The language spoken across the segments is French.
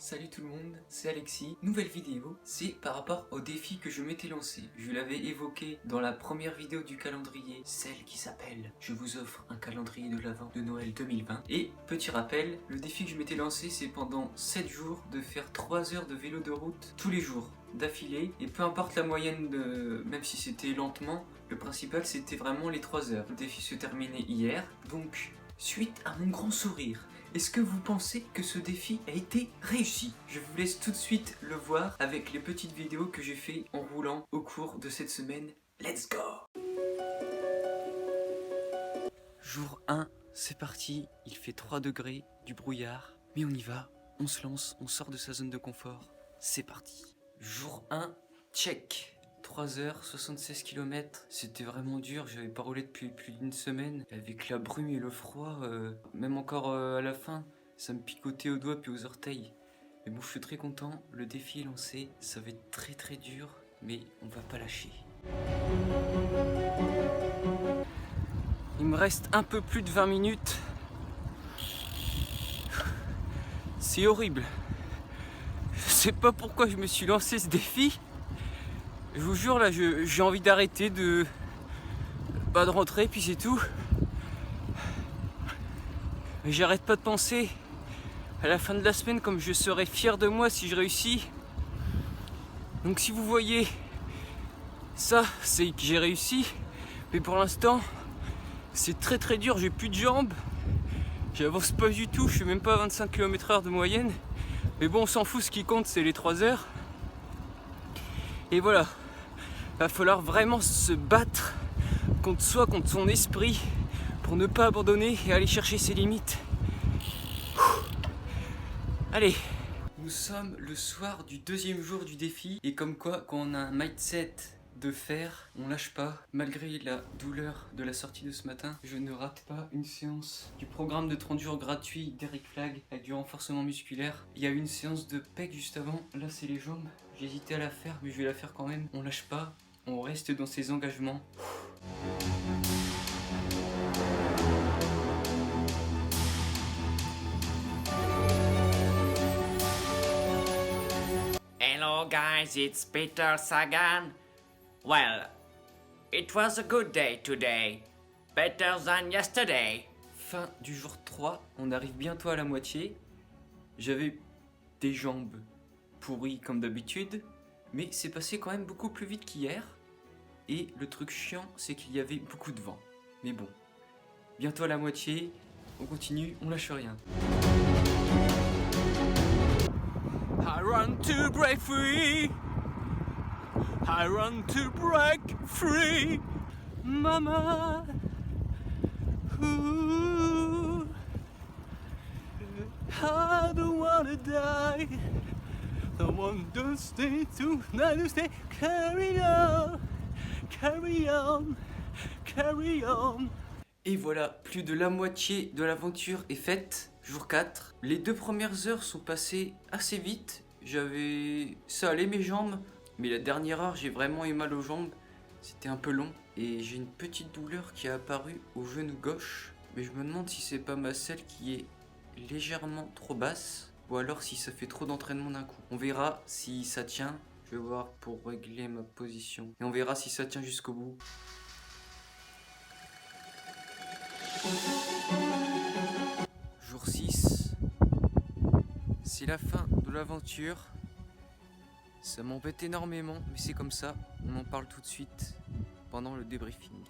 Salut tout le monde, c'est Alexis. Nouvelle vidéo, c'est par rapport au défi que je m'étais lancé. Je l'avais évoqué dans la première vidéo du calendrier, celle qui s'appelle « Je vous offre un calendrier de l'Avent de Noël 2020 ». Et petit rappel, le défi que je m'étais lancé, c'est pendant 7 jours de faire 3 heures de vélo de route tous les jours d'affilée. Et peu importe la moyenne, même si c'était lentement, le principal c'était vraiment les 3 heures. Le défi se terminait hier, donc suite à mon grand sourire, est-ce que vous pensez que ce défi a été réussi? Je vous laisse tout de suite le voir avec les petites vidéos que j'ai fait en roulant au cours de cette semaine. Let's go! Jour 1, c'est parti, il fait 3 degrés, du brouillard, mais on y va, on se lance, on sort de sa zone de confort, c'est parti. Jour 1, check. 3 heures, 76 km, c'était vraiment dur, j'avais pas roulé depuis plus d'une semaine. Avec la brume et le froid, même encore à la fin, ça me picotait aux doigts puis aux orteils. Mais bon, je suis très content, le défi est lancé, ça va être très dur, mais on va pas lâcher. Il me reste un peu plus de 20 minutes. C'est horrible. Je sais pas pourquoi je me suis lancé ce défi. Je vous jure, là, j'ai envie d'arrêter de rentrer, puis c'est tout. Mais j'arrête pas de penser à la fin de la semaine comme je serais fier de moi si je réussis. Donc si vous voyez ça, c'est que j'ai réussi. Mais pour l'instant, c'est très dur, j'ai plus de jambes. J'avance pas du tout, je suis même pas à 25 km/h de moyenne. Mais bon, on s'en fout, ce qui compte, c'est les 3 heures. Et voilà. Va falloir vraiment se battre contre soi, contre son esprit, pour ne pas abandonner et aller chercher ses limites. Allez. Nous sommes le soir du deuxième jour du défi, et comme quoi, quand on a un mindset de fer, on lâche pas. Malgré la douleur de la sortie de ce matin, je ne rate pas une séance du programme de 30 jours gratuit d'Eric Flag avec du renforcement musculaire. Il y a eu une séance de pec juste avant, là c'est les jambes. J'hésitais à la faire, mais je vais la faire quand même. On lâche pas, on reste dans ses engagements. Hello guys, it's Peter Sagan. Well, it was a good day today. Better than yesterday. Fin du jour 3, on arrive bientôt à la moitié. J'avais des jambes pourries comme d'habitude, mais c'est passé quand même beaucoup plus vite qu'hier. Et le truc chiant, c'est qu'il y avait beaucoup de vent. Mais bon, bientôt à la moitié, on continue, on lâche rien. I run to break free. I run to break free. Mama. Ooh. I don't wanna die. I want to stay tonight, to stay. Carry on. Carry on. Carry on. Et voilà, plus de la moitié de l'aventure est faite. Jour 4. Les 2 premières heures sont passées assez vite. Ça allait mes jambes. Mais la dernière heure, j'ai vraiment eu mal aux jambes. C'était un peu long. Et j'ai une petite douleur qui est apparue au genou gauche. Mais je me demande si c'est pas ma selle qui est légèrement trop basse. Ou alors si ça fait trop d'entraînement d'un coup. On verra si ça tient. Je vais voir pour régler ma position. Et on verra si ça tient jusqu'au bout. Jour 6. C'est la fin de l'aventure. Ça m'embête énormément, mais c'est comme ça. On en parle tout de suite pendant le débriefing.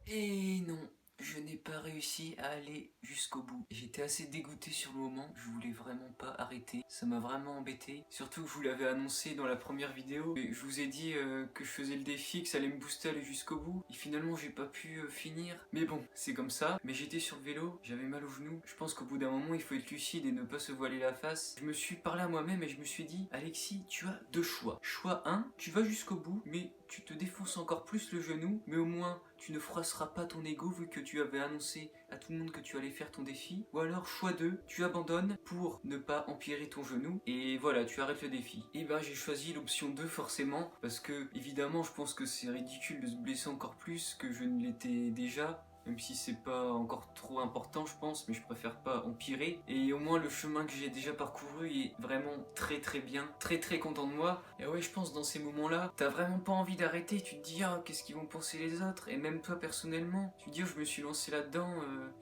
Et non, je n'ai pas réussi à aller jusqu'au bout. J'étais assez dégoûté sur le moment, je voulais vraiment pas arrêter. Ça m'a vraiment embêté. Surtout que je vous l'avais annoncé dans la première vidéo. Et je vous ai dit que je faisais le défi, que ça allait me booster à aller jusqu'au bout. Et finalement, j'ai pas pu finir. Mais bon, c'est comme ça. Mais j'étais sur le vélo, j'avais mal au genou. Je pense qu'au bout d'un moment, il faut être lucide et ne pas se voiler la face. Je me suis parlé à moi-même et je me suis dit, Alexis, tu as 2 choix. Choix 1, tu vas jusqu'au bout, mais tu te défonces encore plus le genou. Mais au moins, tu ne froisseras pas ton ego vu que tu avais annoncé à tout le monde que tu allais faire ton défi. Ou alors choix 2, tu abandonnes pour ne pas empirer ton genou et voilà, tu arrêtes le défi. Et ben j'ai choisi l'option 2 forcément parce que évidemment je pense que c'est ridicule de se blesser encore plus que je ne l'étais déjà. même si c'est pas encore trop important je pense, mais je préfère pas empirer. Et au moins le chemin que j'ai déjà parcouru est vraiment très très bien, très content de moi. Et ouais, je pense dans ces moments-là, t'as vraiment pas envie d'arrêter, tu te dis ah qu'est-ce qu'ils vont penser les autres, et même toi personnellement, tu te dis oh, je me suis lancé là-dedans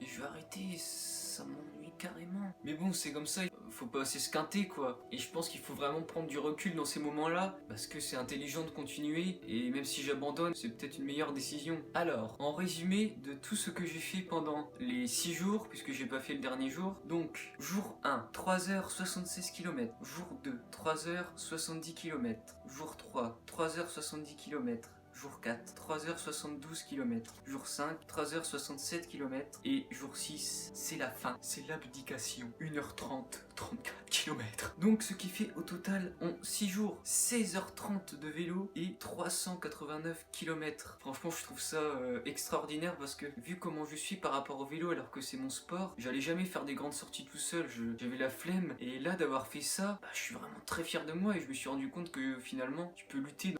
et je vais arrêter, ça m'ennuie carrément. Mais bon, c'est comme ça, faut pas s'esquinter quoi. Et je pense qu'il faut vraiment prendre du recul dans ces moments-là, parce que c'est intelligent de continuer, et même si j'abandonne, c'est peut-être une meilleure décision. Alors, en résumé de tout ce que j'ai fait pendant les 6 jours, puisque j'ai pas fait le dernier jour, donc jour 1, 3h76 km, jour 2, 3h70 km, jour 3, 3h70 km, jour 4, 3h72 km, jour 5, 3h67 km, et jour 6, c'est la fin, c'est l'abdication, 1h30, 34 km. Donc ce qui fait au total en 6 jours 16h30 de vélo et 389 km. Franchement je trouve ça extraordinaire, parce que vu comment je suis par rapport au vélo alors que c'est mon sport, j'allais jamais faire des grandes sorties tout seul, j'avais la flemme, et là d'avoir fait ça, je suis vraiment très fier de moi, et je me suis rendu compte que finalement tu peux lutter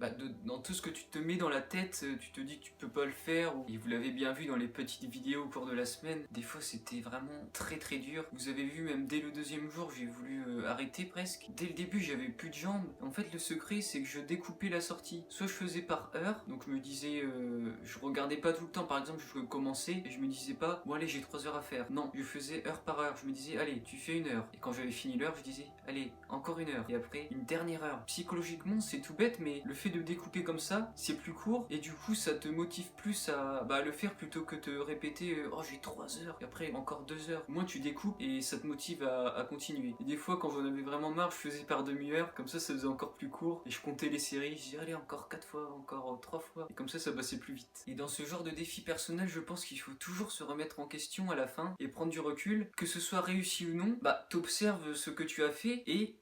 dans tout ce que tu te mets dans la tête, tu te dis que tu peux pas le faire, et vous l'avez bien vu dans les petites vidéos au cours de la semaine, des fois c'était vraiment très dur. Vous avez vu même dès le deuxième jour j'ai voulu arrêter presque. Dès le début j'avais plus de jambes. En fait le secret c'est que je découpais la sortie. Soit je faisais par heure, donc je me disais, je regardais pas tout le temps, par exemple je commençais et je me disais pas bon allez j'ai 3 heures à faire. Non, je faisais heure par heure, je me disais allez tu fais 1 heure. Et quand j'avais fini l'heure je disais allez encore 1 heure. Et après une dernière heure. Psychologiquement c'est tout bête, mais le fait de découper comme ça c'est plus court, et du coup ça te motive plus à le faire plutôt que de répéter oh j'ai 3 heures et après encore 2 heures. Moi tu découpes et ça te motive à continuer. Et des fois quand j'en avais vraiment marre, je faisais par demi-heure, comme ça faisait encore plus court, et je comptais les séries, je disais allez encore 4 fois, encore 3 fois, et comme ça passait plus vite. Et dans ce genre de défi personnel, je pense qu'il faut toujours se remettre en question à la fin et prendre du recul, que ce soit réussi ou non, t'observes ce que tu as fait, et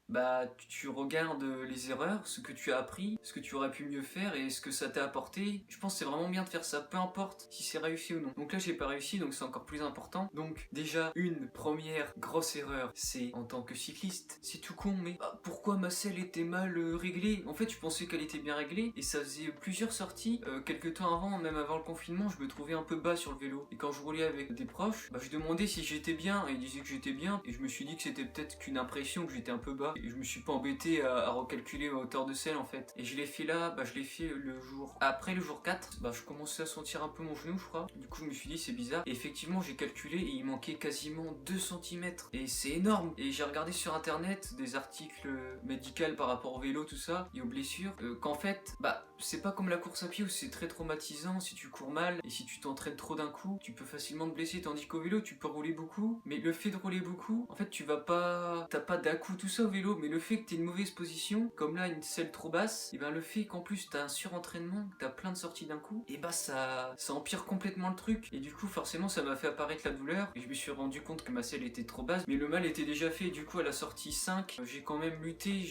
tu regardes les erreurs, ce que tu as appris, ce que tu aurais pu mieux faire et ce que ça t'a apporté. Je pense que c'est vraiment bien de faire ça, peu importe si c'est réussi ou non. Donc là j'ai pas réussi, donc c'est encore plus important. Donc déjà une première grosse erreur, c'est en tant que cycliste, c'est tout con, mais pourquoi ma selle était mal réglée? En fait je pensais qu'elle était bien réglée, et ça faisait plusieurs sorties, quelques temps avant, même avant le confinement, je me trouvais un peu bas sur le vélo, et quand je roulais avec des proches, je demandais si j'étais bien, et ils disaient que j'étais bien, et je me suis dit que c'était peut-être qu'une impression, que j'étais un peu bas, et je me suis pas embêté à recalculer ma hauteur de selle en fait. Et je l'ai fait là, je l'ai fait le jour après, le jour 4, je commençais à sentir un peu mon genou je crois, du coup je me suis dit c'est bizarre, et effectivement j'ai calculé et il manquait quasiment 2 cm, et c'est énorme. Et j'ai regardé sur internet des articles médicaux par rapport au vélo tout ça, et aux blessures, qu'en fait c'est pas comme la course à pied où c'est très traumatisant si tu cours mal, et si tu t'entraînes trop d'un coup tu peux facilement te blesser, tandis qu'au vélo tu peux rouler beaucoup, mais le fait de rouler beaucoup, en fait t'as pas d'un-coup tout ça au vélo, mais le fait que t'aies une mauvaise position, comme là une selle trop basse, et le fait qu'en plus t'as un surentraînement, que t'as plein de sorties d'un coup, et ça empire complètement le truc, et du coup forcément ça m'a fait apparaître la douleur, et je me suis rendu compte que ma selle était trop basse, mais le mal était déjà fait. Du coup à la sortie 5, j'ai quand même lutté,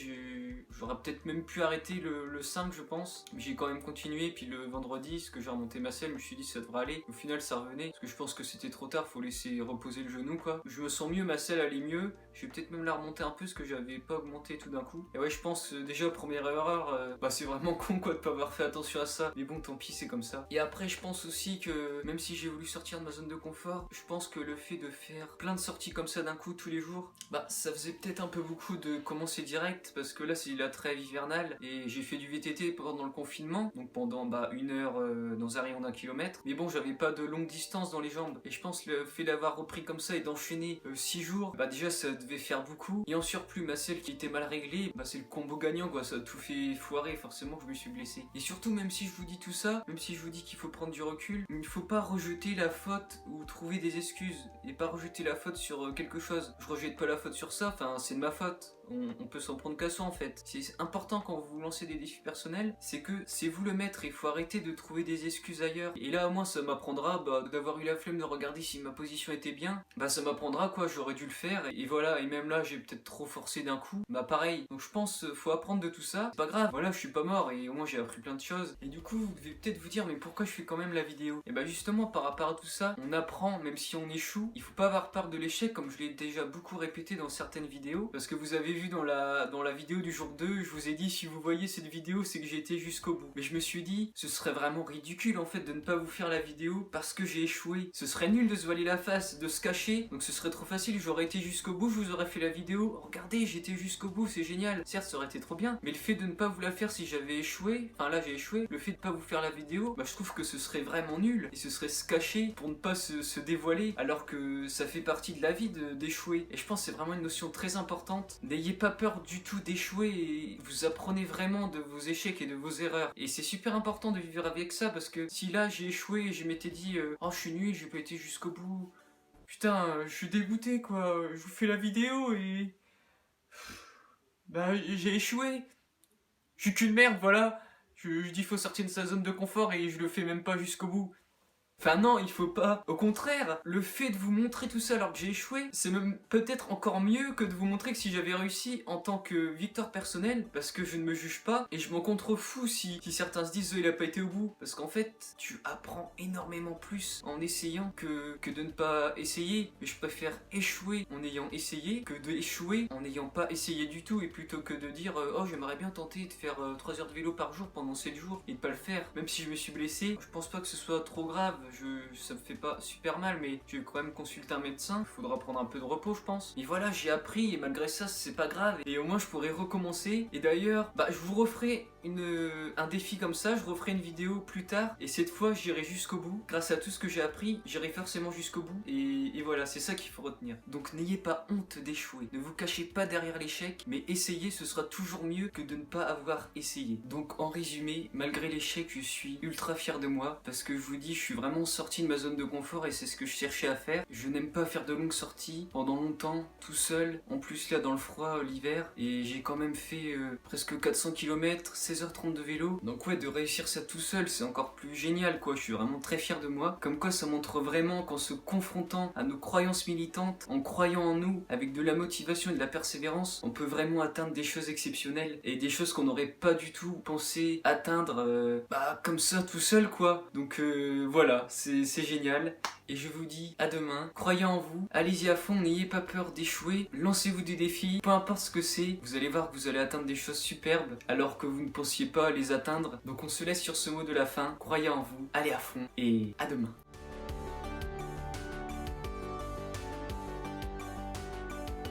j'aurais peut-être même pu arrêter le 5 je pense, mais j'ai quand même continué. Puis le vendredi, ce que j'ai remonté ma selle, je me suis dit ça devrait aller, au final ça revenait, parce que je pense que c'était trop tard, faut laisser reposer le genou quoi. Je me sens mieux, ma selle allait mieux, je vais peut-être même la remonter un peu, parce que j'avais pas augmenté tout d'un coup. Et ouais je pense déjà première erreur, c'est vraiment con quoi de pas avoir fait attention à ça, mais bon tant pis c'est comme ça. Et après je pense aussi que même si j'ai voulu sortir de ma zone de confort, je pense que le fait de faire plein de sorties comme ça d'un coup tous les jours, ça faisait peut-être un peu beaucoup de commencer direct, parce que là c'est la trêve hivernale, et j'ai fait du VTT pendant le confinement, donc pendant 1 heure dans un rayon d'1 kilomètre, mais bon j'avais pas de longue distance dans les jambes, et je pense le fait d'avoir repris comme ça et d'enchaîner 6 jours, déjà ça devait faire beaucoup, et en surplus ma selle qui était mal réglée, c'est le combo gagnant quoi, ça a tout fait foirer, forcément que je me suis blessé. Et surtout même si je vous dis tout ça, même si je vous dis qu'il faut prendre du recul, il ne faut pas rejeter la faute ou trouver des excuses, et pas rejeter la faute sur quelque chose. Je rejette pas la faute sur ça, c'est de ma faute. On peut s'en prendre qu'à soi en fait. C'est important quand vous lancez des défis personnels, c'est que c'est vous le maître, et il faut arrêter de trouver des excuses ailleurs. Et là au moins ça m'apprendra d'avoir eu la flemme de regarder si ma position était bien, ça m'apprendra quoi, j'aurais dû le faire, et voilà. Et même là j'ai peut-être trop forcé d'un coup, pareil. Donc je pense faut apprendre de tout ça, c'est pas grave, voilà je suis pas mort, et au moins j'ai appris plein de choses. Et du coup vous devez peut-être vous dire mais pourquoi je fais quand même la vidéo? Et justement par rapport à tout ça, on apprend même si on échoue, il faut pas avoir peur de l'échec, comme je l'ai déjà beaucoup répété dans certaines vidéos, parce que vous avez vu dans la vidéo du jour 2, je vous ai dit si vous voyez cette vidéo c'est que j'ai été jusqu'au bout. Mais je me suis dit ce serait vraiment ridicule en fait de ne pas vous faire la vidéo parce que j'ai échoué. Ce serait nul de se voiler la face, de se cacher, donc ce serait trop facile, j'aurais été jusqu'au bout, je vous aurais fait la vidéo, regardez j'ai été jusqu'au bout, c'est génial. Certes ça aurait été trop bien, mais le fait de ne pas vous la faire si j'avais échoué, enfin là j'ai échoué, le fait de ne pas vous faire la vidéo, bah je trouve que ce serait vraiment nul, et ce serait se cacher pour ne pas se dévoiler, alors que ça fait partie de la vie d'échouer. Et je pense que c'est vraiment une notion très importante. N'ayez pas peur du tout d'échouer, et vous apprenez vraiment de vos échecs et de vos erreurs. Et c'est super important de vivre avec ça, parce que si là j'ai échoué et je m'étais dit oh je suis nul, j'ai pas été jusqu'au bout, putain je suis dégoûté quoi, je vous fais la vidéo et... bah j'ai échoué. Je suis qu'une merde, voilà. Je dis faut sortir de sa zone de confort et je le fais même pas jusqu'au bout. Enfin non, il faut pas. Au contraire, le fait de vous montrer tout ça alors que j'ai échoué, c'est même peut-être encore mieux que de vous montrer que si j'avais réussi en tant que victoire personnelle, parce que je ne me juge pas, et je m'en contrefous si certains se disent il a pas été au bout, parce qu'en fait, tu apprends énormément plus en essayant que de ne pas essayer. Mais je préfère échouer en ayant essayé que d'échouer en n'ayant pas essayé du tout, et plutôt que de dire oh j'aimerais bien tenter de faire 3 heures de vélo par jour pendant 7 jours et de pas le faire, même si je me suis blessé, je pense pas que ce soit trop grave. Ça me fait pas super mal, mais je vais quand même consulter un médecin. Il faudra prendre un peu de repos, je pense. Et voilà, j'ai appris, et malgré ça, c'est pas grave. Et au moins, je pourrai recommencer. Et d'ailleurs, bah, je vous referai un défi comme ça. Je referai une vidéo plus tard. Et cette fois, j'irai jusqu'au bout. Grâce à tout ce que j'ai appris, j'irai forcément jusqu'au bout. Et voilà, c'est ça qu'il faut retenir. Donc, n'ayez pas honte d'échouer. Ne vous cachez pas derrière l'échec, mais essayez, ce sera toujours mieux que de ne pas avoir essayé. Donc, en résumé, malgré l'échec, je suis ultra fier de moi. Parce que je vous dis, je suis vraiment sorti de ma zone de confort et c'est ce que je cherchais à faire. Je n'aime pas faire de longues sorties pendant longtemps, tout seul, en plus là dans le froid l'hiver, et j'ai quand même fait presque 400 km, 16h30 de vélo. Donc ouais, de réussir ça tout seul, c'est encore plus génial quoi, je suis vraiment très fier de moi. Comme quoi ça montre vraiment qu'en se confrontant à nos croyances militantes, en croyant en nous, avec de la motivation et de la persévérance, on peut vraiment atteindre des choses exceptionnelles et des choses qu'on n'aurait pas du tout pensé atteindre comme ça tout seul quoi. Donc voilà, c'est génial. Et je vous dis à demain, croyez en vous, allez-y à fond, n'ayez pas peur d'échouer, lancez-vous des défis, peu importe ce que c'est, vous allez voir que vous allez atteindre des choses superbes alors que vous ne pensiez pas les atteindre. Donc on se laisse sur ce mot de la fin, croyez en vous, allez à fond et à demain.